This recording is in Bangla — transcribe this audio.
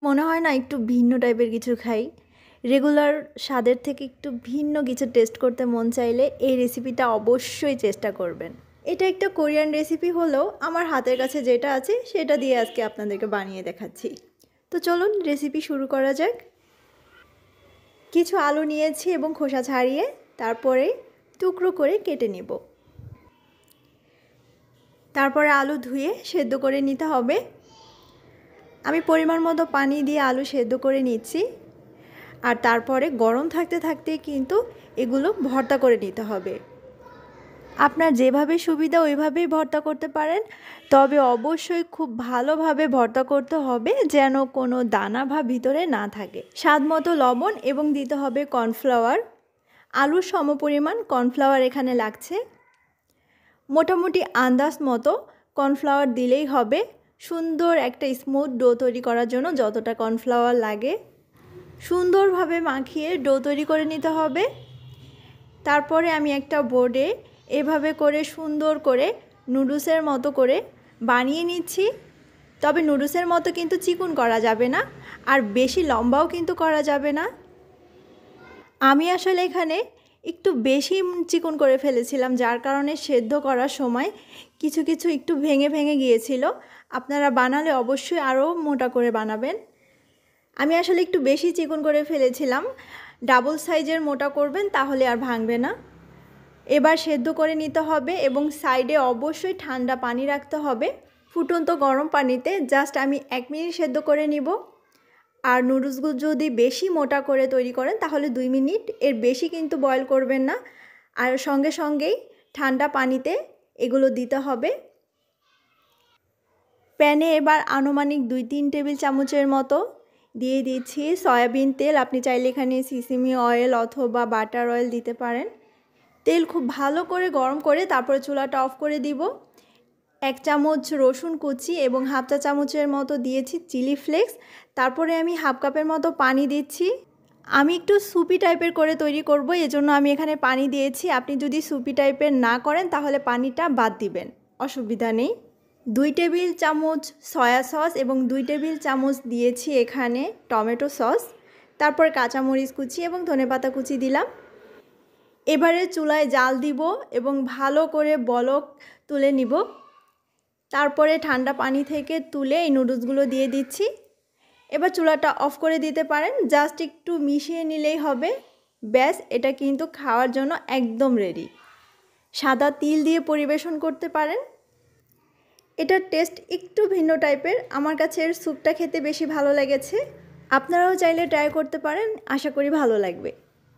মনে হয় না একটু ভিন্ন টাইপের কিছু খাই। রেগুলার স্বাদের থেকে একটু ভিন্ন কিছু টেস্ট করতে মন চাইলে এই রেসিপিটা অবশ্যই চেষ্টা করবেন। এটা একটা কোরিয়ান রেসিপি হলেও আমার হাতের কাছে যেটা আছে সেটা দিয়ে আজকে আপনাদেরকে বানিয়ে দেখাচ্ছি। তো চলুন রেসিপি শুরু করা যাক। কিছু আলু নিয়েছি এবং খোসা ছাড়িয়ে তারপরে টুকরো করে কেটে নেব। তারপরে আলু ধুয়ে সেদ্ধ করে নিতে হবে। আমি পরিমাণ মতো পানি দিয়ে আলু সেদ্ধ করে নিচ্ছি। আর তারপরে গরম থাকতে থাকতে কিন্তু এগুলো ভর্তা করে নিতে হবে। আপনার যেভাবে সুবিধা ওইভাবেই ভর্তা করতে পারেন, তবে অবশ্যই খুব ভালোভাবে ভর্তা করতে হবে যেন কোনো দানা ভাব ভিতরে না থাকে। স্বাদ মতো লবণ এবং দিতে হবে কর্নফ্লাওয়ার। আলুর সমপরিমাণ কর্নফ্লাওয়ার এখানে লাগছে। মোটামুটি আন্দাজ মতো কর্নফ্লাওয়ার দিলেই হবে সুন্দর একটা স্মুথ ডো তৈরি করার জন্য যতটা কর্নফ্লাওয়ার লাগে। সুন্দরভাবে মাখিয়ে ডো তৈরি করে নিতে হবে। তারপরে আমি একটা বোর্ডে এভাবে করে সুন্দর করে নুডলসের মতো করে বানিয়ে নিচ্ছি। তবে নুডলসের মতো কিন্তু চিকন করা যাবে না, আর বেশি লম্বাও কিন্তু করা যাবে না। আমি আসলে এখানে একটু বেশি চিকন করে ফেলেছিলাম, যার কারণে সেদ্ধ করার সময় কিছু কিছু একটু ভেঙে ভেঙে গিয়েছিল। আপনারা বানালে অবশ্যই আরও মোটা করে বানাবেন। আমি আসলে একটু বেশি চিকন করে ফেলেছিলাম। ডাবল সাইজের মোটা করবেন, তাহলে আর ভাঙবে না। এবার সেদ্ধ করে নিতে হবে এবং সাইডে অবশ্যই ঠান্ডা পানি রাখতে হবে। ফুটন্ত গরম পানিতে জাস্ট আমি 1 মিনিট সেদ্ধ করে নিব। আর নুডলসগুলো যদি বেশি মোটা করে তৈরি করেন তাহলে 2 মিনিট, এর বেশি কিন্তু বয়েল করবেন না। আর সঙ্গে সঙ্গেই ঠান্ডা পানিতে এগুলো দিতে হবে। প্যানে এবার আনুমানিক 2-3 টেবিল চামচের মতো দিয়ে দিচ্ছি সয়াবিন তেল। আপনি চাইলে এখানে সিসিমি অয়েল অথবা বাটার অয়েল দিতে পারেন। তেল খুব ভালো করে গরম করে তারপরে চুলাটা অফ করে দিব। 1 চামচ রসুন কুচি এবং হাফ চা চামচের মতো দিয়েছি চিলি ফ্লেক্স। তারপরে আমি হাফ কাপের মতো পানি দিচ্ছি। আমি একটু সুপি টাইপের করে তৈরি করব, এজন্য আমি এখানে পানি দিয়েছি। আপনি যদি সুপি টাইপের না করেন তাহলে পানিটা বাদ দিবেন, অসুবিধা নেই। 2 টেবিল চামচ সয়া সস এবং 2 টেবিল চামচ দিয়েছি এখানে টমেটো সস। তারপর কাঁচামরিচ কুচি এবং ধনেপাতা কুচি দিলাম। এবারে চুলায় জাল দিব এবং ভালো করে বলক তুলে নিব। তারপরে ঠান্ডা পানি থেকে তুলে এই নুডলসগুলো দিয়ে দিচ্ছি। এবার চুলাটা অফ করে দিতে পারেন, জাস্ট একটু মিশিয়ে নিলেই হবে। ব্যাস, এটা কিন্তু খাওয়ার জন্য একদম রেডি। সাদা তিল দিয়ে পরিবেশন করতে পারেন। এটার টেস্ট একটু ভিন্ন টাইপের, আমার কাছে এর স্যুপটা খেতে বেশি ভালো লেগেছে। আপনারাও চাইলে ট্রাই করতে পারেন, আশা করি ভালো লাগবে।